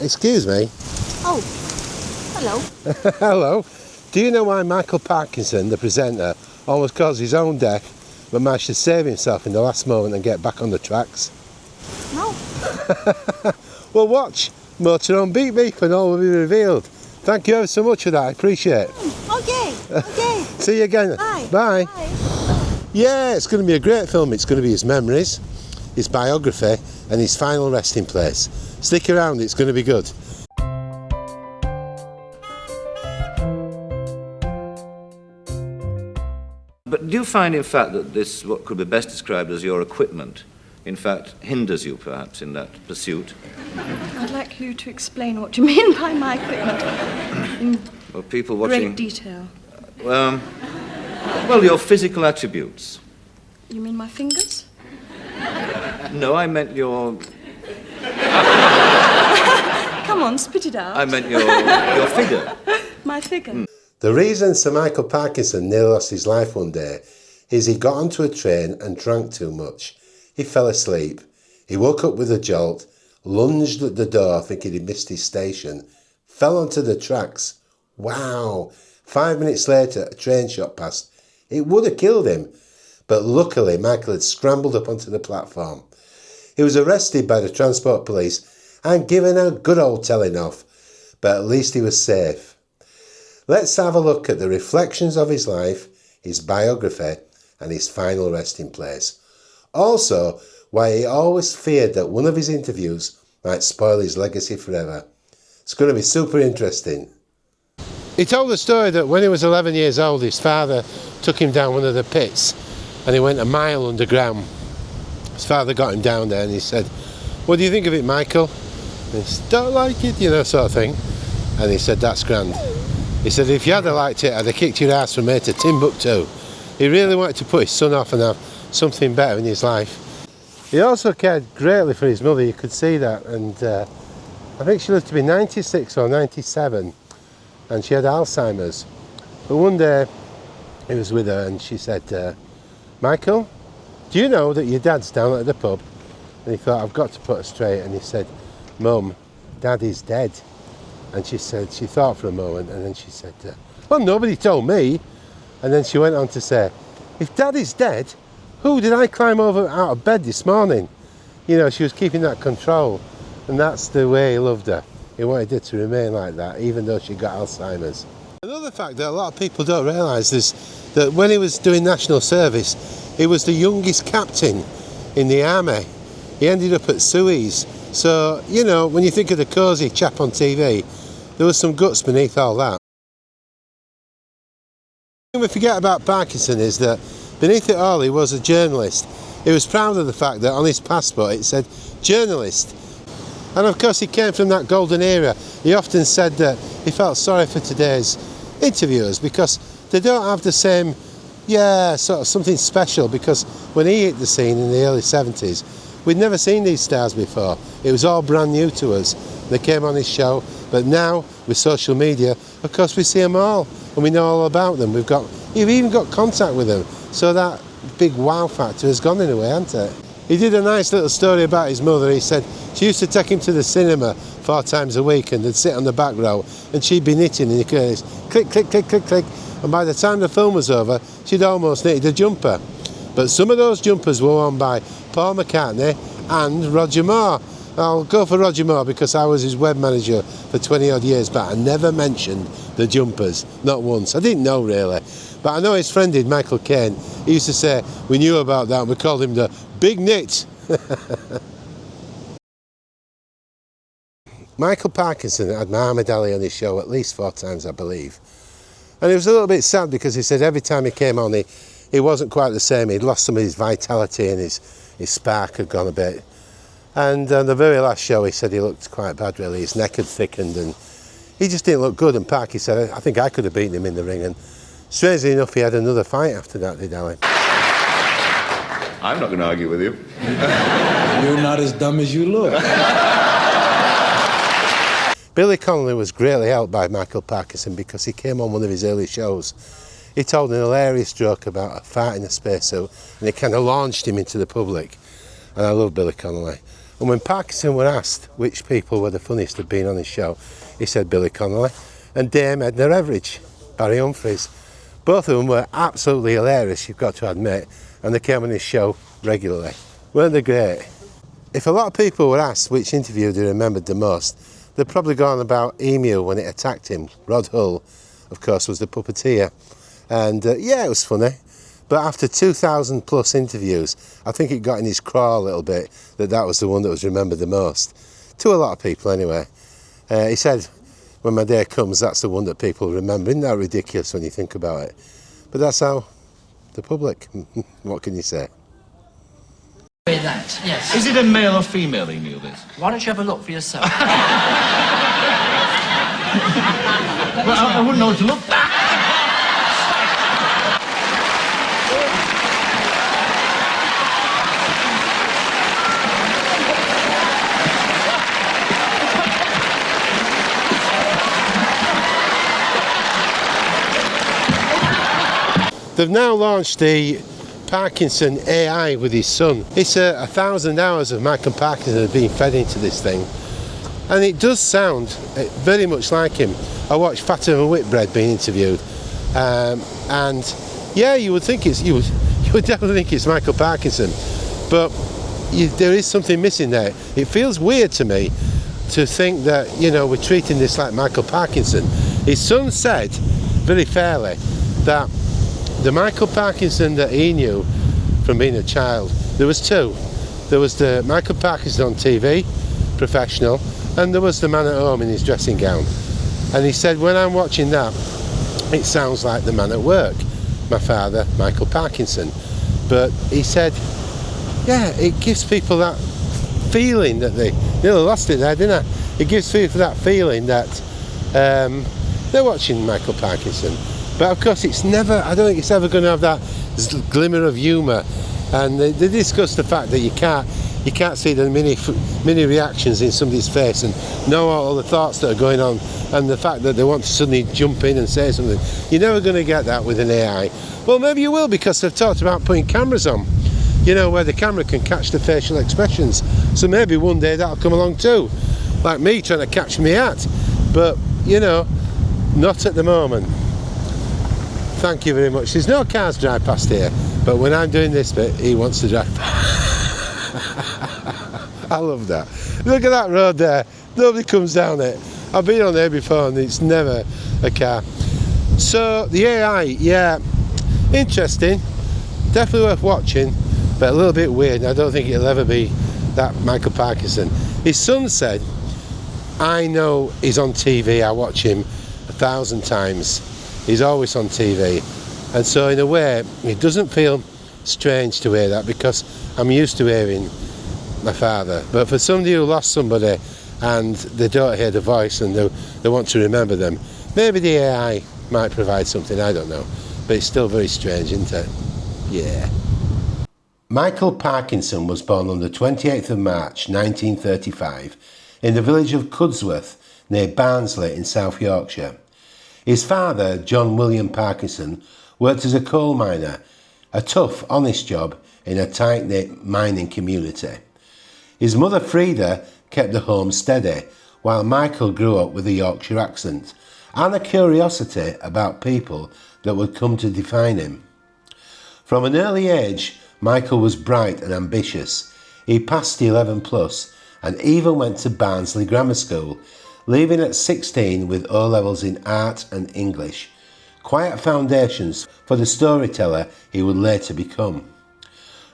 Excuse me. Oh, hello. Hello. Do you know why Michael Parkinson, the presenter, almost caused his own death, but managed to save himself in the last moment and get back on the tracks? No. Well, watch. Motor on Beat Beep and all will be revealed. Thank you ever so much for that. I appreciate it. Okay. See you again. Bye. Bye. Yeah, it's going to be a great film. It's going to be his memories, his biography, and his final resting place. Stick around, it's going to be good. But do you find, in fact, that this, what could be best described as your equipment, in fact, hinders you, perhaps, in that pursuit? I'd like you to explain what you mean by my equipment in Well, people watching... great detail. Well, your physical attributes. You mean my fingers? No, I meant your... Come on, spit it out. I meant your figure. My figure. The reason Sir Michael Parkinson nearly lost his life one day is he got onto a train and drank too much. He fell asleep. He woke up with a jolt, lunged at the door thinking he'd missed his station, fell onto the tracks. Wow! 5 minutes later, a train shot past. It would have killed him. But luckily, Michael had scrambled up onto the platform. He was arrested by the transport police and given a good old telling off. But at least he was safe. Let's have a look at the reflections of his life, his biography, and his final resting place. Also, why he always feared that one of his interviews might spoil his legacy forever. It's going to be super interesting. He told the story that when he was 11 years old, his father took him down one of the pits and he went a mile underground. His father got him down there and he said, "What do you think of it, Michael?" And he said, "Don't like it," sort of thing. And he said, "That's grand." He said, "If you had liked it, I'd have kicked your ass from here to Timbuktu." He really wanted to put his son off and have something better in his life. He also cared greatly for his mother, you could see that, and I think she lived to be 96 or 97, and she had Alzheimer's. But one day he was with her and she said, "Michael, do you know that your dad's down at the pub?" And he thought, "I've got to put her straight," and he said, "Mum, Daddy's dead." And she said, she thought for a moment, and then she said, "Well, nobody told me." And then she went on to say, "If Daddy's dead, who did I climb over out of bed this morning?" She was keeping that control, and that's the way he loved her. He wanted her to remain like that, even though she got Alzheimer's. Another fact that a lot of people don't realise is that when he was doing national service, he was the youngest captain in the army. He ended up at Suez. So, when you think of the cosy chap on TV, there was some guts beneath all that. The thing we forget about Parkinson is that beneath it all, he was a journalist. He was proud of the fact that on his passport it said journalist. And of course he came from that golden era. He often said that he felt sorry for today's interviewers because they don't have the same, sort of something special, because when he hit the scene in the early 70s, we'd never seen these stars before. It was all brand new to us. They came on his show, but now with social media, of course we see them all and we know all about them. You've even got contact with them. So that big wow factor has gone in a way, hasn't it? He did a nice little story about his mother. He said she used to take him to the cinema 4 times a week and they'd sit on the back row and she'd be knitting and you could hear this click, click, click, click, click. And by the time the film was over, she'd almost knitted a jumper. But some of those jumpers were worn by Paul McCartney and Roger Moore. I'll go for Roger Moore because I was his web manager for 20 odd years, but I never mentioned the jumpers, not once. I didn't know really. But I know his friend did, Michael Caine. He used to say, we knew about that and we called him the Big Knit. Michael Parkinson had Muhammad Ali on his show at least 4 times, I believe. And it was a little bit sad because he said every time he came on, he wasn't quite the same. He'd lost some of his vitality and his spark had gone a bit. And on the very last show, he said he looked quite bad, really. His neck had thickened and he just didn't look good. And Parky said, "I think I could have beaten him in the ring." And strangely enough, he had another fight after that, did Ali? I'm not going to argue with you. You're not as dumb as you look. Billy Connolly was greatly helped by Michael Parkinson because he came on one of his early shows. He told an hilarious joke about a fight in a spacesuit and it kind of launched him into the public. And I love Billy Connolly. And when Parkinson were asked which people were the funniest to have been on his show, he said Billy Connolly and Dame Edna Everage, Barry Humphries. Both of them were absolutely hilarious, you've got to admit, and they came on his show regularly. Weren't they great? If a lot of people were asked which interview they remembered the most, they'd probably go on about Emu when it attacked him. Rod Hull, of course, was the puppeteer. And yeah, it was funny. But after 2,000 plus interviews, I think it got in his craw a little bit that was the one that was remembered the most. To a lot of people anyway. He said, when my day comes, that's the one that people remember. Isn't that ridiculous when you think about it? But that's how the public, what can you say? That, yes. Is it a male or female emu, this? Why don't you have a look for yourself? Well, I wouldn't know what to look for. They've now launched the Parkinson AI with his son. It's 1,000 hours of Michael Parkinson have been fed into this thing, and it does sound very much like him. I watched Fatima Whitbread being interviewed, and yeah, you would definitely think it's Michael Parkinson, but there is something missing there. It feels weird to me to think that, you know, we're treating this like Michael Parkinson. His son said very fairly that the Michael Parkinson that he knew from being a child, there was two. There was the Michael Parkinson on TV, professional, and there was the man at home in his dressing gown. And he said, when I'm watching that, it sounds like the man at work, my father, Michael Parkinson. But he said, yeah, it gives people that feeling that they nearly lost it there, didn't I? It gives people that feeling that they're watching Michael Parkinson. But of course it's never, I don't think it's ever going to have that glimmer of humour. And they discuss the fact that you can't see the mini reactions in somebody's face and know all the thoughts that are going on, and the fact that they want to suddenly jump in and say something. You're never going to get that with an AI. Well, maybe you will, because they've talked about putting cameras on, you know, where the camera can catch the facial expressions. So maybe one day that'll come along too, like me trying to catch me hat. But, you know, not at the moment. Thank you very much. There's no cars drive past here, but when I'm doing this bit, he wants to drive. I love that. Look at that road there. Nobody comes down it. I've been on there before and it's never a car. So the AI, yeah, interesting. Definitely worth watching, but a little bit weird. I don't think it'll ever be that Michael Parkinson. His son said, I know he's on TV, I watch him 1,000 times. He's always on TV, and so in a way it doesn't feel strange to hear that, because I'm used to hearing my father. But for somebody who lost somebody and they don't hear the voice and they want to remember them, maybe the AI might provide something, I don't know, but it's still very strange, isn't it? Yeah. Michael Parkinson was born on the 28th of March 1935 in the village of Cudsworth near Barnsley in South Yorkshire. His father, John William Parkinson, worked as a coal miner, a tough, honest job in a tight-knit mining community. His mother, Frida, kept the home steady, while Michael grew up with a Yorkshire accent and a curiosity about people that would come to define him. From an early age, Michael was bright and ambitious. He passed 11 plus and even went to Barnsley Grammar School, leaving at 16 with O-levels in art and English, quiet foundations for the storyteller he would later become.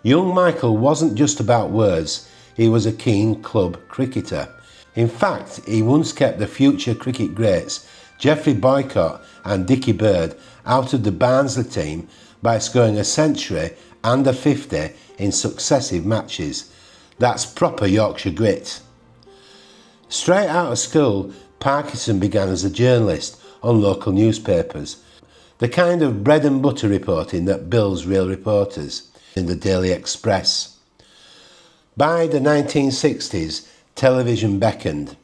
Young Michael wasn't just about words, he was a keen club cricketer. In fact, he once kept the future cricket greats Geoffrey Boycott and Dickie Bird out of the Barnsley team by scoring a century and a 50 in successive matches. That's proper Yorkshire grit. Straight out of school, Parkinson began as a journalist on local newspapers, the kind of bread and butter reporting that builds real reporters, in the Daily Express. By the 1960s, television beckoned.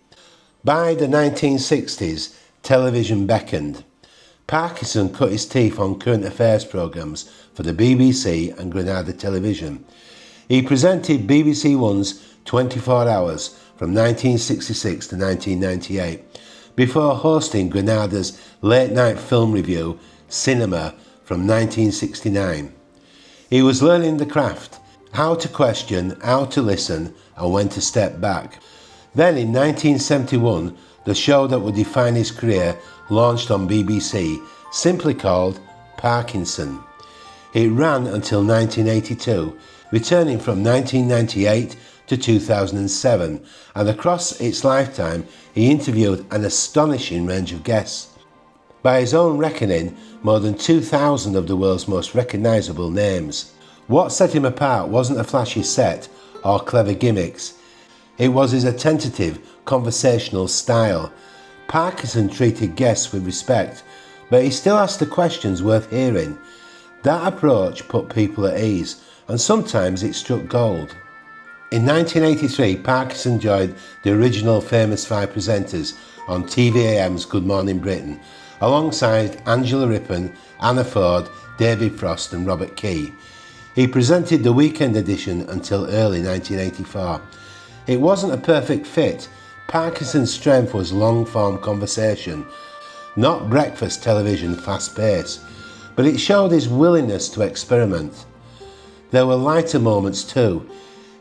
Parkinson cut his teeth on current affairs programmes for the BBC and Granada Television. He presented BBC One's 24 Hours from 1966 to 1998, before hosting Granada's late-night film review, Cinema, from 1969. He was learning the craft, how to question, how to listen, and when to step back. Then in 1971, the show that would define his career launched on BBC, simply called Parkinson. It ran until 1982, returning from 1998 to 2007, and across its lifetime he interviewed an astonishing range of guests. By his own reckoning, more than 2,000 of the world's most recognisable names. What set him apart wasn't a flashy set or clever gimmicks. It was his attentive, conversational style. Parkinson treated guests with respect, but he still asked the questions worth hearing. That approach put people at ease, and sometimes it struck gold. In 1983, Parkinson joined the original Famous Five presenters on TVAM's Good Morning Britain, alongside Angela Rippon, Anna Ford, David Frost and Robert Key. He presented the weekend edition until early 1984. It wasn't a perfect fit. Parkinson's strength was long-form conversation, not breakfast television fast pace, but it showed his willingness to experiment. There were lighter moments too.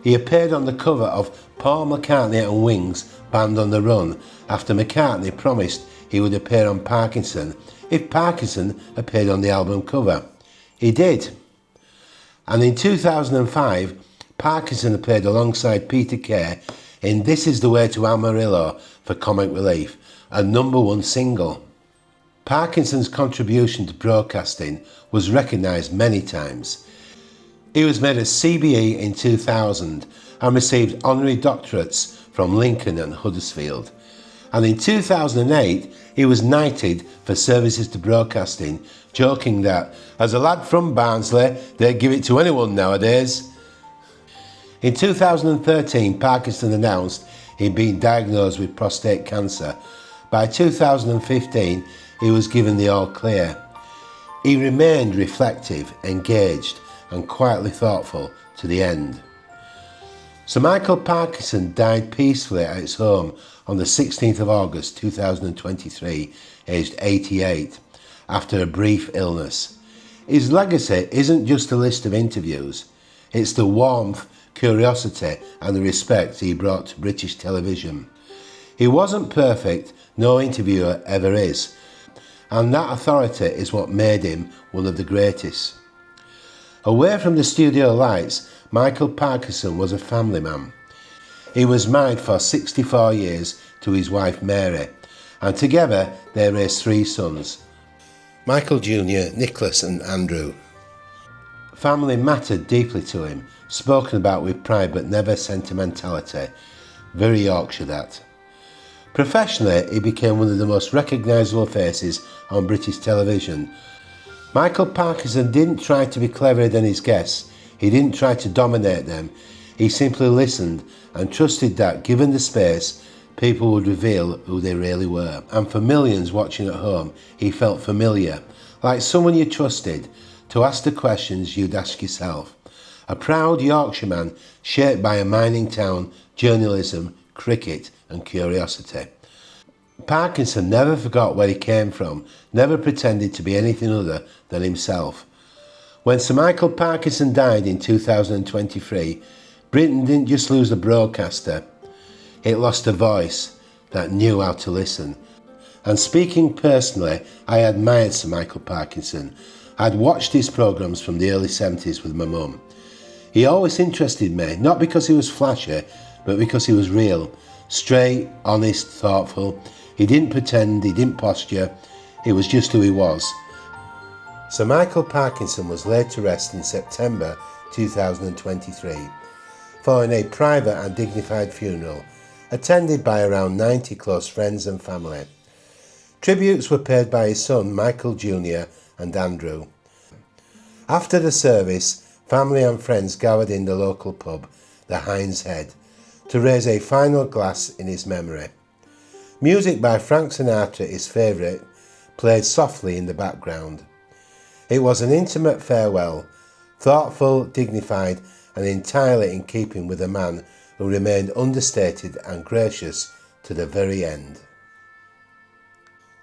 He appeared on the cover of Paul McCartney and Wings' Band on the Run after McCartney promised he would appear on Parkinson if Parkinson appeared on the album cover. He did. And in 2005, Parkinson appeared alongside Peter Kay in This Is the Way to Amarillo for Comic Relief, a #1 single. Parkinson's contribution to broadcasting was recognised many times. He was made a CBE in 2000 and received honorary doctorates from Lincoln and Huddersfield. And in 2008, he was knighted for services to broadcasting, joking that, as a lad from Barnsley, they'd give it to anyone nowadays. In 2013, Parkinson announced he'd been diagnosed with prostate cancer. By 2015, he was given the all clear. He remained reflective, engaged, and quietly thoughtful to the end. Sir Michael Parkinson died peacefully at his home on the 16th of August 2023, aged 88, after a brief illness. His legacy isn't just a list of interviews, it's the warmth, curiosity and the respect he brought to British television. He wasn't perfect, no interviewer ever is, and that authority is what made him one of the greatest. Away from the studio lights, Michael Parkinson was a family man. He was married for 64 years to his wife Mary, and together they raised 3 sons, Michael Jr., Nicholas and Andrew. Family mattered deeply to him, spoken about with pride but never sentimentality. Very Yorkshire that. Professionally, he became one of the most recognisable faces on British television. Michael Parkinson didn't try to be cleverer than his guests. He didn't try to dominate them. He simply listened and trusted that, given the space, people would reveal who they really were. And for millions watching at home, he felt familiar, like someone you trusted, to ask the questions you'd ask yourself. A proud Yorkshireman shaped by a mining town, journalism, cricket and curiosity. Parkinson never forgot where he came from, never pretended to be anything other than himself. When Sir Michael Parkinson died in 2023, Britain didn't just lose a broadcaster, it lost a voice that knew how to listen. And speaking personally, I admired Sir Michael Parkinson. I'd watched his programmes from the early 70s with my mum. He always interested me, not because he was flashy, but because he was real. Straight, honest, thoughtful. He didn't pretend, he didn't posture, he was just who he was. Sir Michael Parkinson was laid to rest in September 2023, following a private and dignified funeral, attended by around 90 close friends and family. Tributes were paid by his son Michael Jr. and Andrew. After the service, family and friends gathered in the local pub, the Hind's Head, to raise a final glass in his memory. Music by Frank Sinatra, his favourite, played softly in the background. It was an intimate farewell, thoughtful, dignified and entirely in keeping with a man who remained understated and gracious to the very end.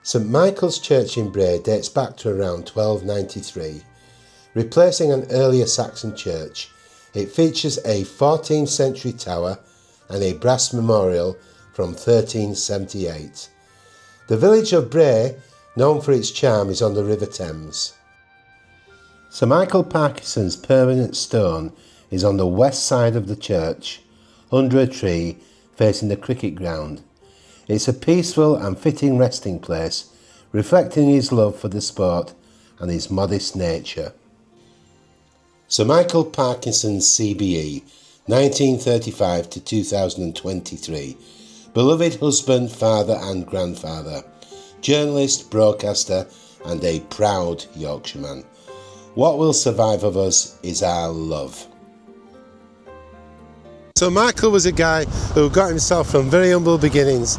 St Michael's Church in Bray dates back to around 1293. Replacing an earlier Saxon church, it features a 14th century tower and a brass memorial from 1378. The village of Bray, known for its charm, is on the River Thames. Sir Michael Parkinson's permanent stone is on the west side of the church, under a tree facing the cricket ground. It's a peaceful and fitting resting place, reflecting his love for the sport and his modest nature. Sir Michael Parkinson's CBE, 1935 to 2023. Beloved husband, father and grandfather, journalist, broadcaster and a proud Yorkshireman. What will survive of us is our love. So Michael was a guy who got himself from very humble beginnings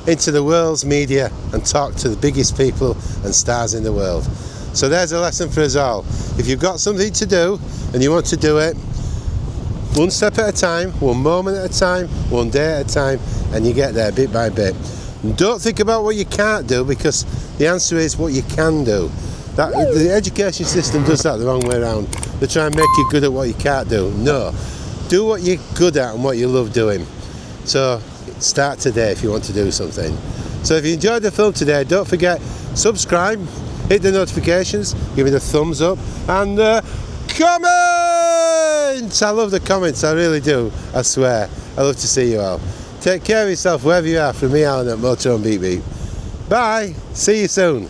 into the world's media and talked to the biggest people and stars in the world. So there's a lesson for us all. If you've got something to do and you want to do it, one step at a time, one moment at a time, one day at a time, and you get there bit by bit. And don't think about what you can't do, because the answer is what you can do. The education system does that the wrong way around. They try and make you good at what you can't do. No. Do what you're good at and what you love doing. So start today if you want to do something. So if you enjoyed the film today, don't forget, subscribe, hit the notifications, give it a thumbs up, and comments! I love the comments, I really do, I swear. I love to see you all. Take care of yourself wherever you are. From me, Alan at Motor and Beep Beep. Bye, see you soon.